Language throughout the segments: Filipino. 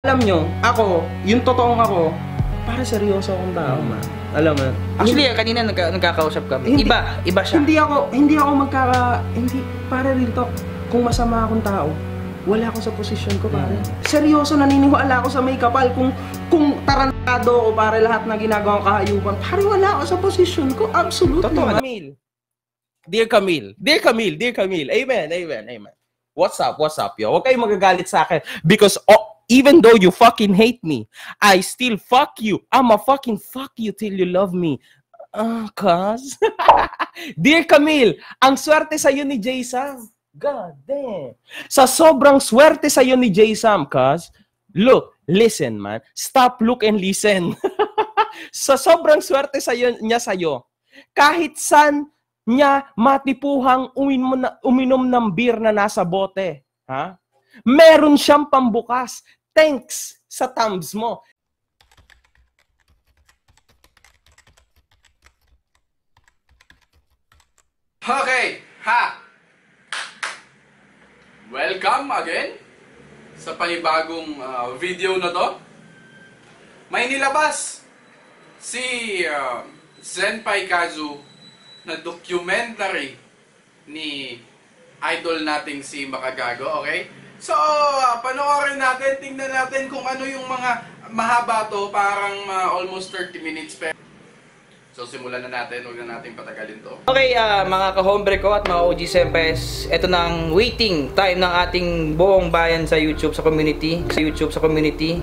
Alam nyo, ako, yung totoong ako, para seryoso akong tao, man. Alam mo? Actually, kanina nagkakausap kami. Iba siya. Hindi ako para real talk. Kung masama akong tao, wala ako sa posisyon ko, pare. Seryoso, naniniwala ako sa may kapal. Kung tarantado ako, pare, lahat na ginagawang kahayupan, pare, wala ako sa posisyon ko. Absolutely. Totoo. Camille. Dear Camille. Amen. What's up, yo? Huwag kayong magagalit sa akin. Because, even though you fucking hate me, I still fuck you. I'ma fucking fuck you till you love me. Cuz. Dear Camille, ang swerte sa'yo ni Jay Sam. God damn. Sa sobrang swerte sa'yo ni Jay Sam, cuz. Look, listen, man. Stop, look, and listen. Sa sobrang swerte niya sa'yo, kahit san niya matipuhang uminom ng beer na nasa bote, ha? Meron siyang pambukas. Thanks sa thumbs mo. Okay, ha! Welcome again sa panibagong video na to. May nilabas si Senpai Kazu na documentary ni idol nating si Makagago, okay? So, panoorin natin, tingnan natin kung ano yung mga mahaba to, parang almost 30 minutes pa. So, simulan na natin, huwag na natin patagalin to. Okay, mga ka-hombre ko at mga OG Senpais, ito na ang waiting time ng ating buong bayan sa YouTube, sa community.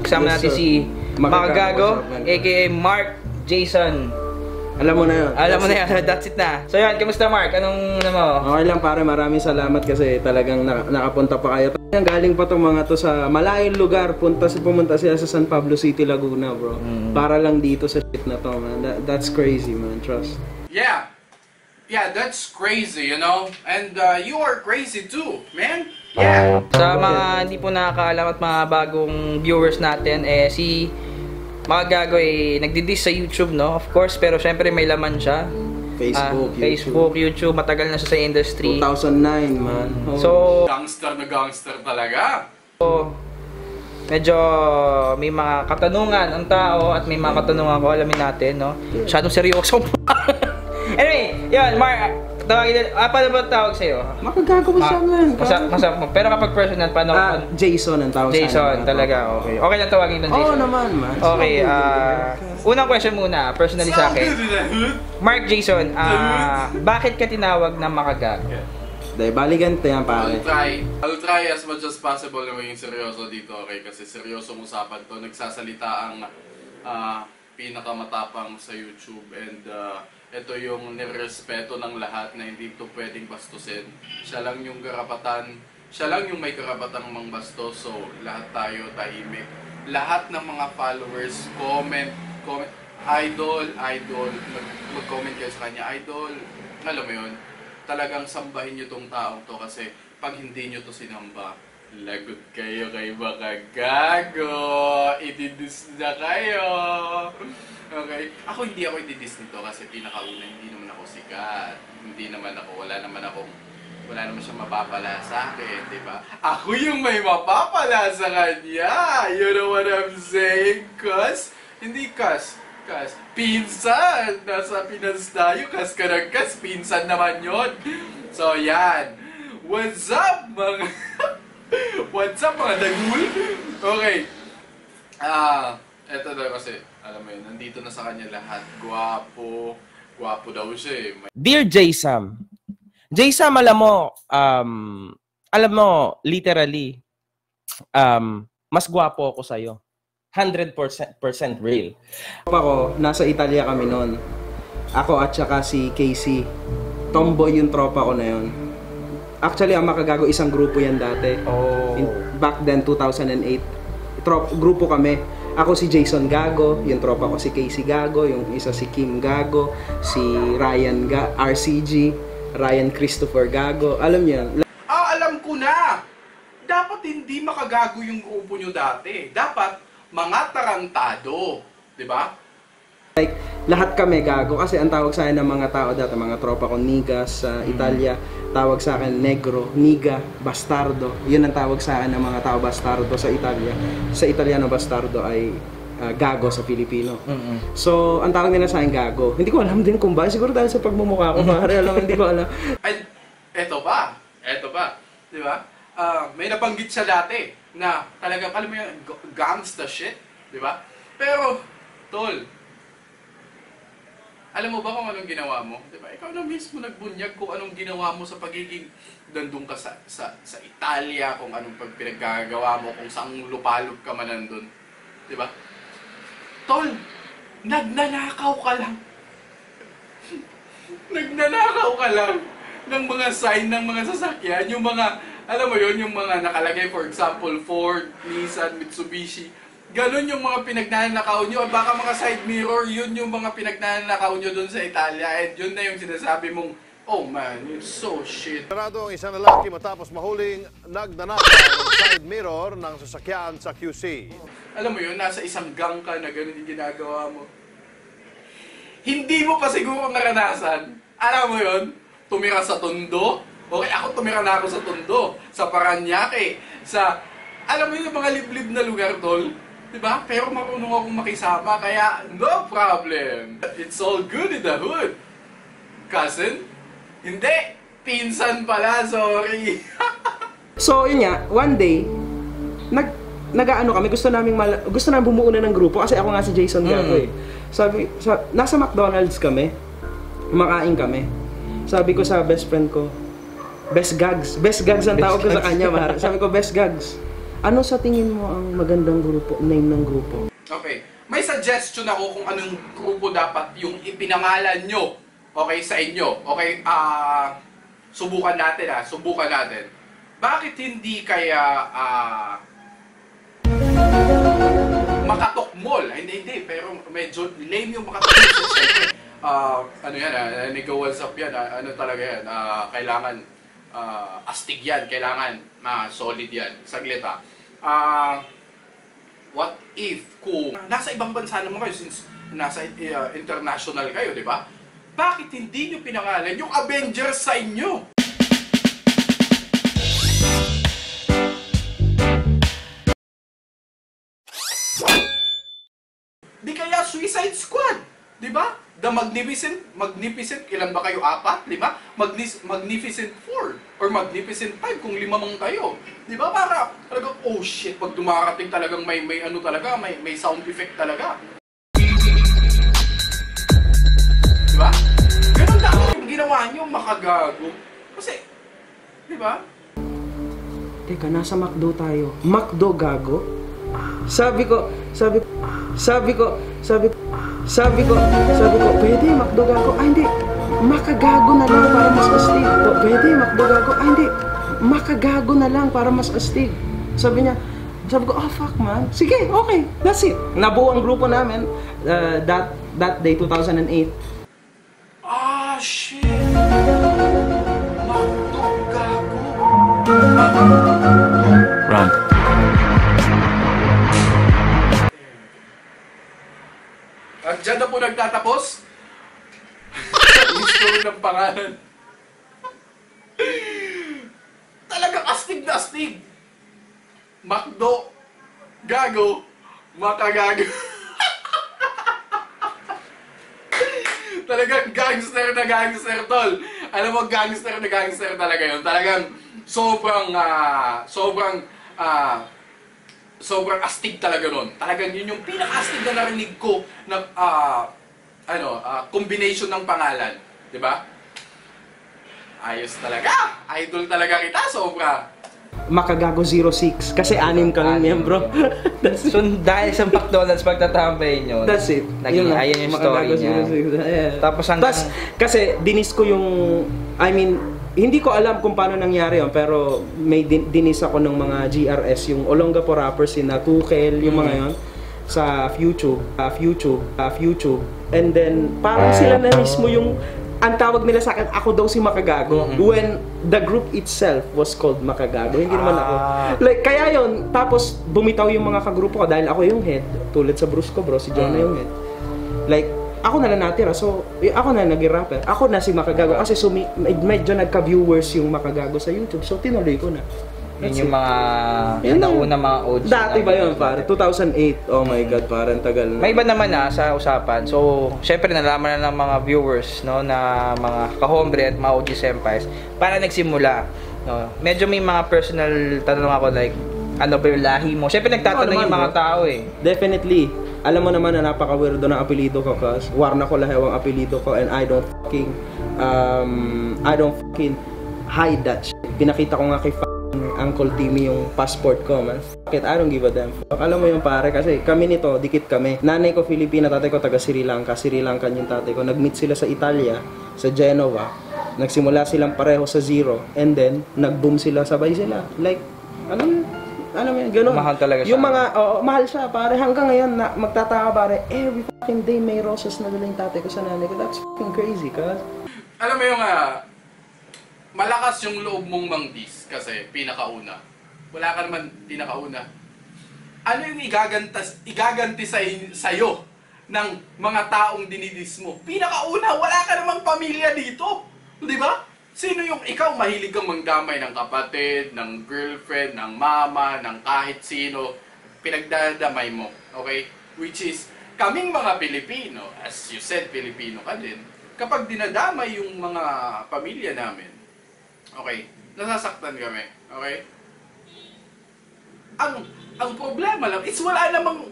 Kasama natin si Makagago, aka Mark Jason. Alam mo na yun. That's it na. So yan, kamusta Mark? Anong mo? Okay lang pare, maraming salamat kasi talagang nakapunta pa kayo. Galing pa tong mga to sa malayong lugar, pumunta sila sa San Pablo City, Laguna, bro. Para lang dito sa shit na to, man. That's crazy, man. Trust. Yeah, that's crazy, you know? And you are crazy too, man. Yeah. Sa mga hindi po nakakaalam at mga bagong viewers natin, si Makagago nagdi-diss sa YouTube, no? Of course, pero syempre may laman siya. Facebook, YouTube, matagal na siya sa industry. 2009, man. So, gangster talaga. So, medyo may mga katanungan ang tao at may mga katanungan ko, alamin natin, no? Masyadong seryoso. Anyway, yun, Mark, tawagin, paano ba tawag sa'yo? Makagago mo siya, man. Masarap mo. Pero kapag personal, paano? Jason ang tawag sa'yo. Jason, talaga, okay. Okay lang tawagin ng Jason. Oo naman, man. Okay, unang question muna, personally sa akin. Mark Jason, bakit ka tinawag na Makagago? Dahil baligan ito yan, pare. I'll try as much as possible na maging seryoso dito, okay? Kasi seryosong usapan to. Nagsasalita ang pinakamatapang sa YouTube and ito yung nirespeto ng lahat na hindi ito pwedeng bastusin. Siya lang yung may karapatang mangbastos, so lahat tayo tahimik. Lahat ng mga followers, comment, idol, mag-comment kayo sa kanya, idol, alam mo yun, talagang sambahin nyo tong taong to kasi pag hindi nyo to sinamba, lagot kayo kay Makagago, ididis na kayo. Okay? Hindi ako ididis nito kasi pinakauna, hindi naman ako sikat. Wala naman siyang mapapala sa akin, di ba? Ako yung may mapapala sa kanya. You know what I'm saying? Pinsan! Nasa Pinas tayo, kas ka ng kas, pinsan naman yon. So, yan. What's up, mga... What's up, mga dagul? Okay. Eto na kasi, alam mo yun, nandito na sa kanya lahat. Gwapo daw siya eh. Dear Jay Sam, alam mo, literally, mas gwapo ako sa'yo. 100% real. Ako, nasa Italia kami noon. Ako at saka si Casey. Tomboy yung tropa ko na yun. Actually, ang Makagago, isang grupo yan dati. Back then, 2008. Grupo kami. Ako si Jason Gago, yung tropa ko si Casey Gago, yung isa si Kim Gago, si Ryan RCG, Ryan Christopher Gago. Alam niyo? Alam ko na! Dapat hindi Makagago yung grupo nyo dati. Dapat mga tarantado. Diba? Like, lahat kami gago kasi ang tawag sa akin ng mga tao dati, mga tropa ko, niga sa Italia, tawag sa akin negro, niga, bastardo. Yun ang tawag sa akin ng mga tao, bastardo sa Italia. Sa Italiano, bastardo ay gago sa Filipino. So, ang tawag nila sa akin gago. Hindi ko alam din kung ba, siguro dahil sa pagmumukha ko, pare, alam, hindi ko alam. Ay, eto pa. Di ba? May nabanggit siya dati na talagang, alam mo yung gangsta shit. Di ba? Pero, tol, alam mo ba kung anong ginawa mo? Di ba? Ikaw na mismo nagbunyag kung anong ginawa mo sa pagiging dandong ka sa Italia, kung anong pinaggagawa mo, kung saan lupalop ka man nandun. Di ba? Tol, nagnanakaw ka lang. Nagnanakaw ka lang ng mga sign ng mga sasakyan, yung mga, alam mo yon, yung mga nakalagay, for example, Ford, Nissan, Mitsubishi. Ganon yung mga pinagnanakaw nyo. Baka mga side mirror, yun yung mga pinagnanakaw nyo dun sa Italia. And yun na yung sinasabi mong, oh man, you're so shit. Sarado ang isang lalaki matapos mahuling nagnanakaw ng side mirror ng sasakyan sa QC. Alam mo yun, nasa isang gang ka na ganon yung ginagawa mo. Hindi mo pa siguro naranasan. Alam mo yun, tumira sa Tondo. Okay, ako tumira na ako sa Tondo, sa Paranaque, sa, alam mo yung mga liblib na lugar, tol. Diba? Pero marunong akong makisama, kaya no problem. It's all good in the hood. Cousin? Hindi. Pinsan pala, sorry. So, yun nga, one day, nag-ano kami, gusto namin bumuo na ng grupo kasi ako nga si Jason Gago eh. Nasa McDonald's kami, kumakain kami. Sabi ko sa best friend ko, Best Gags ang tawag ko sa kanya, mahal. Sabi ko, Best Gags, ano sa tingin mo ang magandang grupo, name ng grupo? Okay, may suggestion ako kung anong grupo dapat yung ipinangalan nyo, okay, sa inyo. Okay, subukan natin. Bakit hindi kaya Makatok Mall? Hindi, pero medyo lame yung Makatok Mall. Siyempre, ano yan, nag-what's up yan, ano talaga yan, kailangan astig yan, kailangan solid yan. Saglit what if kung nasa ibang bansa naman kayo, since nasa international kayo, di ba? Bakit hindi nyo pinangalan yung Avengers sa inyo? Di kaya Suicide Squad, di ba? The Magnificent, ilan ba kayo? 4, 5? Magnificent 4 or Magnificent 5 kung 5 mang kayo. Di ba? Para talagang, oh shit, pag dumarating talagang may ano talaga, may sound effect talaga. Di ba? Ganun dapat yung ginawa nyo, makagago. Kasi, di ba? Teka, nasa McDo tayo. McDo gago? Sabi ko, pwede McDo gago? Ay, hindi. Makagago na lang para mas astig. Pwede McDo gago? Ay, hindi. Makagago na lang para mas astig. Sabi ko, oh fuck man. Sige, okay. That's it. Nabuo ang grupo namin that day, 2008. Ah, shit. McDo gago. Run. At dyan na po nagtatapos yung story ng pangalan. Talagang astig na astig. McDo gago, makagago. Talagang gangster na gangster, tol. Alam mo, gangster na gangster talaga yun. Talagang sobrang astig talaga nun. Talagang yun yung pinaka-astig na narinig ko na combination ng pangalan. Diba? Ayos talaga. Idol talaga kita, sobra. Makagago 06 kasi 6 kami miyembro. So dahil sa McDonald's pagtatambay nyo, That's it. Naging ayun yung story niya. Tapos hanggang... Kasi dinis ko yung, hindi ko alam kung paano nangyari yun, pero may dinis ako ng mga GRS, yung Olongapo rappers, na Tukel, yung mga yun, sa YouTube. And then, parang sila na mismo yung, ang tawag nila sa akin, ako daw si Makagago. When the group itself was called Makagago, hindi naman ako. Like, kaya yun, tapos bumitaw yung mga kagrupo ko dahil ako yung head. Tulad sa Brusco, bro, si Jonah yung head. Like, ako na lang natira. So, ako na naging rapper. Ako na si Makagago kasi medyo nagka-viewers yung Makagago sa YouTube. So, tinuloy ko na. Yun yung mga Yun lang. una mga OG. Dati ba yun, pare? 2008. Oh my God, parang tagal na. May iba naman sa usapan. So, syempre nalaman na ng mga viewers, no, na mga kahombre at mga OG senpais para nagsimula, no. Medyo may mga personal tanong ako like ano ba yung lahi mo? Syempre nagtatanong yung mga tao eh. Definitely. Alam mo naman na napaka-weirdo ng apelido ko kasi Warna ko lahi ang apelido ko and I don't fucking hide that shit. Pinakita ko nga kay Uncle Timmy yung passport ko, man. Fuck it, I don't give a damn fuck. Alam mo yung pare, kasi kami nito, dikit kami. Nanay ko Filipina, tatay ko taga Sri Lanka. Sri Lankan yung tatay ko. Nag-meet sila sa Italia, sa Genova. Nagsimula silang pareho sa zero. And then, nag-boom sila, sabay sila. Like, alam mo yun, gano'n. Mahal talaga siya. Yung mga, mahal siya, pare. Hanggang ngayon, magtataka, pare, every fucking day may roses na dala yung tatay ko sa nanay ko. That's fucking crazy, cuz. Alam mo yung malakas yung loob mong mangdis kasi pinakauna. Wala ka naman pinakauna. Ano yung igaganti sa'yo ng mga taong dinidis mo? Pinakauna, wala ka namang pamilya dito. Di ba? Sino yung ikaw mahilig kang mangdamay ng kapatid, ng girlfriend, ng mama, ng kahit sino, pinagdadamay mo. Okay? Which is, kaming mga Pilipino, as you said, Pilipino ka din, kapag dinadamay yung mga pamilya namin, okay, nasasaktan kami. Okay? Ang problema lang is wala namang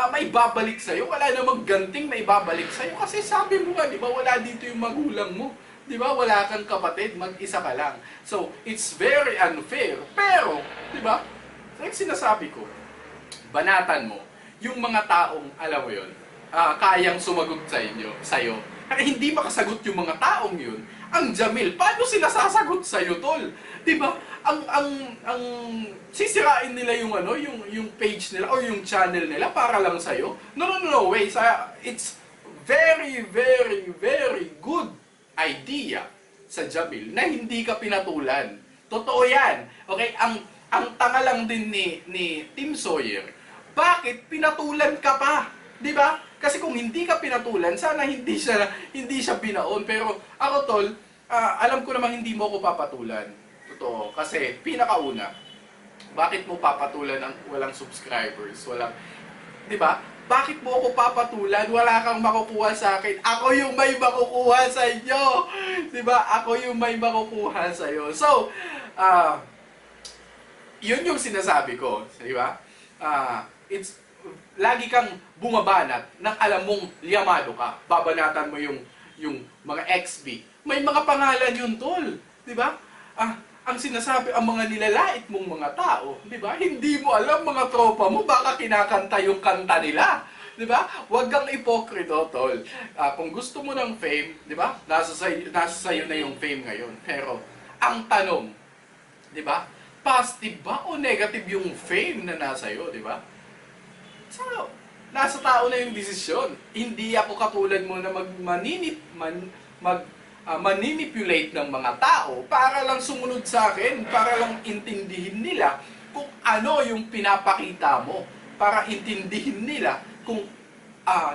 may babalik sa'yo, wala namang ganting may babalik sa'yo kasi sabi mo nga, di ba, wala dito yung magulang mo. Di ba, wala kang kapatid, mag-isa ka lang. So, it's very unfair. Pero, di ba, like sinasabi ko, banatan mo yung mga taong, alam mo yun, kayang sumagot sa'yo. Kaya hindi makasagot yung mga taong yun. Ang Jamil, paano sila sasagot sa'yo, tol? Diba? Ang sisirain nila yung yung page nila or yung channel nila para lang sa'yo? No way. It's very, very, very good idea sa Jamil na hindi ka pinatulan. Totoo yan. Okay? Ang tanga lang din ni Tim Sawyer. Bakit pinatulan ka pa? Diba? Kasi kung hindi ka pinatulan, sana hindi siya binaon. Pero ako, tol, alam ko namang hindi mo ako papatulan. Totoo. Kasi pinakauna, bakit mo papatulan ang walang subscribers? Diba? Bakit mo ako papatulan? Wala kang makukuha sa akin. Ako yung may makukuha sa inyo. Diba? Ako yung may makukuha sa iyo. So, yun yung sinasabi ko. Diba? Lagi kang bumabanat nang alam mong liyamado ka. Babanatan mo yung mga XB. May mga pangalan yun, tol. Diba? Ang sinasabi, ang mga nilalait mong mga tao, di ba? Hindi mo alam, mga tropa mo, baka kinakanta yung kanta nila. Di ba? Huwag kang ipokrito, tol. Kung gusto mo ng fame, di ba? Nasa sayo na yung fame ngayon. Pero, ang tanong, di ba? Positive ba o negative yung fame na nasa iyo, di ba? So, nasa tao na yung desisyon. Hindi ako katulad mo na manipulate ng mga tao para lang sumunod sa akin, para lang intindihin nila kung ano yung pinapakita mo, para intindihin nila kung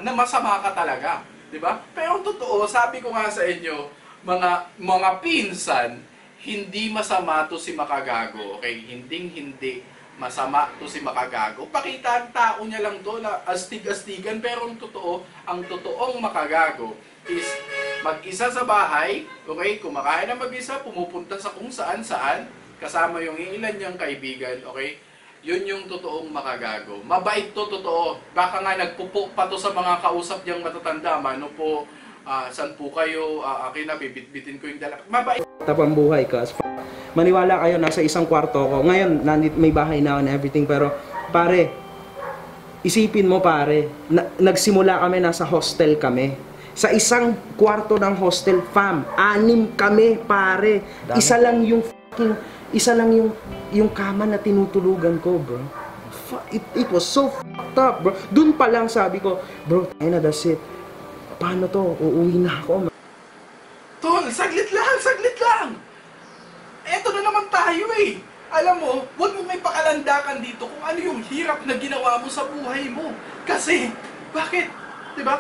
na masama ka talaga, 'di ba? Pero totoo, sabi ko nga sa inyo, mga pinsan, hindi masama to si Makagago, okay? Hindi masama to si Makagago. Pakita ang tao niya lang to na astig-astigan, pero ang totoong Makagago is mag-isa sa bahay, okay? Kumakain na mag-isa, pumupunta sa kung saan-saan, kasama yung ilan niyang kaibigan, okay? Yun yung totoong Makagago. Mabait to, totoo. Baka nga nagpupo pa to sa mga kausap niyang matatanda. Mano po, saan po kayo? Akin na, bibitbitin ko yung dala. Mabait. Tapang buhay ka. Maniwala kayo, nasa isang kwarto ko. Ngayon, may bahay na and everything, pero pare, isipin mo pare, nagsimula kami, nasa hostel kami. Sa isang kwarto ng hostel, fam, 6 kami, pare. Isa lang yung kama na tinutulugan ko, bro. It was so fucked up, bro. Doon pa lang sabi ko, bro, that's it. Paano to? Uuwi na ako, man. Tol, saglit lang. Eto na naman tayo eh. Alam mo, huwag mo may pakalandakan dito kung ano yung hirap na ginawa mo sa buhay mo. Kasi, bakit? Diba?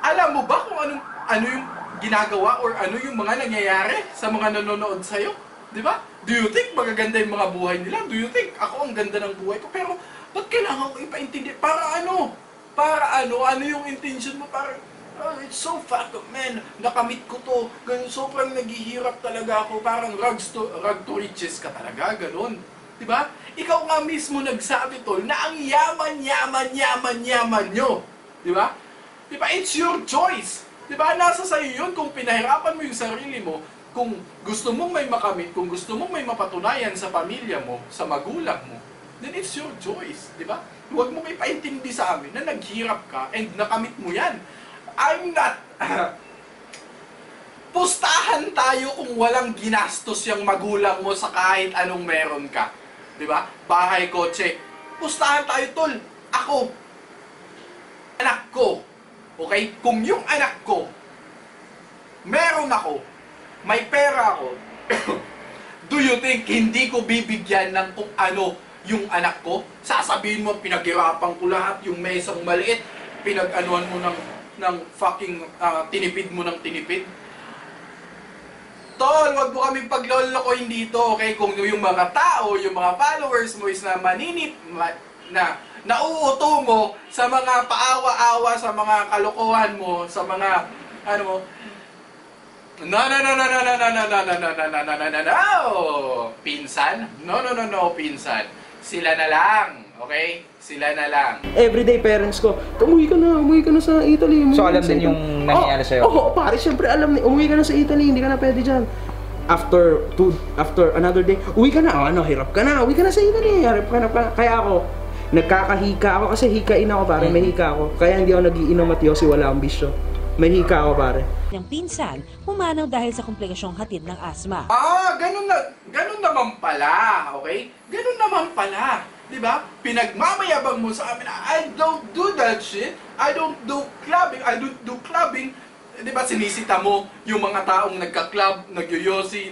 Alam mo ba kung ano yung ginagawa or ano yung mga nangyayari sa mga nanonood sa'yo? Di ba? Do you think magaganda yung mga buhay nila? Do you think ako ang ganda ng buhay ko? Pero ba't kailangan ko ipaintindi? Para ano? Para ano? Ano yung intention mo? Para, oh, it's so fucked up, man. Nakamit ko to. Ganun, sobrang naghihirap talaga ako. Parang rag to riches ka talaga. Ganun. Diba? Ikaw nga mismo nagsabi, tol, na ang yaman nyo. Diba? Diba? It's your choice. Diba? Nasa sa'yo yun kung pinahirapan mo yung sarili mo, kung gusto mong may makamit, kung gusto mong may mapatunayan sa pamilya mo, sa magulang mo, then it's your choice. Diba? Huwag mo ipaintindi sa amin na naghirap ka and nakamit mo yan. I'm not... Pustahan tayo kung walang ginastos yung magulang mo sa kahit anong meron ka. Diba? Bahay, kotse. Pustahan tayo, tol. Ako. Anak ko. Okay? Kung yung anak ko, meron ako, may pera ako, do you think hindi ko bibigyan ng kung ano yung anak ko? Sasabihin mo, pinaghirapan ko lahat, yung mesang maliit, pinag-anuan mo ng fucking tinipid mo ng tinipid. Tol, wag mo kaming paglolokohin dito, okay? Kung yung mga tao, yung mga followers mo is na maninip, na nauuto mo sa mga paawa-awa, sa mga kalokohan mo, sa mga, ano mo, no, pinsan? No, pinsan. Sila na lang, okay? Sila na lang. Everyday parents ko, umuwi ka na sa Italy. So alam din yung nangyayari sa'yo? Oo, pare, syempre alam ni, umuwi ka na sa Italy, hindi ka na pwede dyan. After another day, uwi ka na, hirap ka na, uwi ka na sa Italy, harap ka na. Kaya ako, nagkakahika ako kasi hikain ako, pare, may hika ako. Kaya hindi ako nag-iinom at yosi, wala akong bisyo. May hika ako, pare. Niyang pinsan, humanaw dahil sa komplikasyong hatid ng asma. Ganun naman pala, okay? Ganun naman pala. Diba? Pinagmamayabang mo sa amin, I don't do that shit. I don't do clubbing. Diba? Sinisita mo yung mga taong nagka-club, nagyoyosi,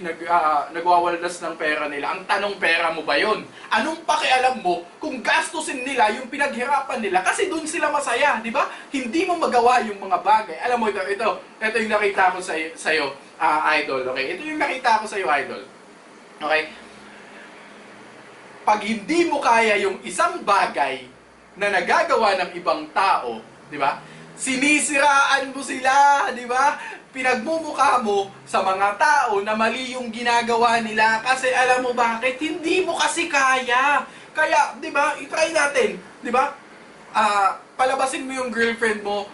nagwawaldas ng pera nila. Ang tanong, pera mo ba yun? Anong pakialam mo kung gastusin nila yung pinaghirapan nila? Kasi dun sila masaya, diba? Hindi mo magawa yung mga bagay. Alam mo, ito yung nakita ko sa'yo, idol, okay? Ito yung nakita ko sa'yo, idol. Okay? Pag hindi mo kaya yung isang bagay na nagagawa ng ibang tao, di ba? Sinisiraan mo sila, di ba? Pinagmumukha mo sa mga tao na mali yung ginagawa nila kasi alam mo bakit? Hindi mo kasi kaya. Kaya, di ba? I-try natin, di ba? Palabasin mo yung girlfriend mo,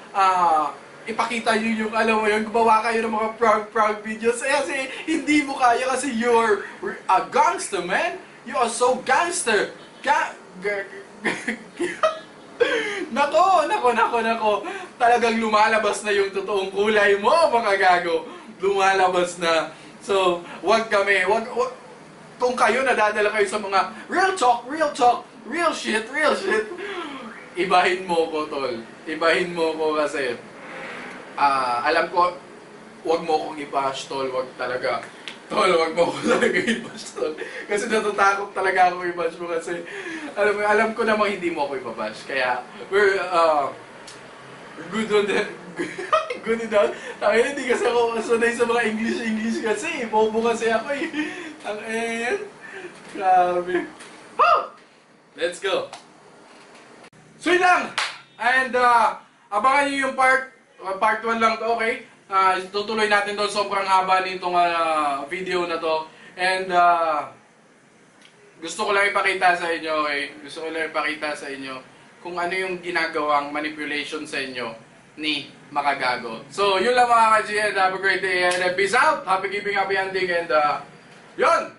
ipakita nyo yung, alam mo yun, gumawa kayo ng mga prank videos kasi hindi mo kaya kasi you're a gangster, man. You are so gangster. Nako. Talagang lumalabas na yung totoong kulay mo, mga gago. Lumalabas na. So, wag kami. Kung kayo nadadala kayo sa mga real talk, real shit. Ibahin mo ko, tol. Ibahin mo ko kasi alam ko, wag mo kong i-bash, tol. Wag talaga. Tol, wag mo ko talaga i-bash, tol. Kasi natatakot talaga ako i-bash mo kasi alam ko namang hindi mo ako i-bash. Kaya, we're good on that. Good enough. Tangina, hindi kasi ako sanay sa mga English kasi. Bobo kasi ako eh. Tangina. Grabe. Woo! Let's go. So yun lang. And abangan nyo yung part 1 lang to, okay? Tutuloy natin doon, sobrang haba nitong video na to. And gusto ko lang ipakita sa inyo, okay? Gusto ko lang ipakita sa inyo kung ano yung ginagawang manipulation sa inyo ni Makagago. So, yun lang mga ka-G, and have a great day, and peace out! Happy giving, happy ending, and yun!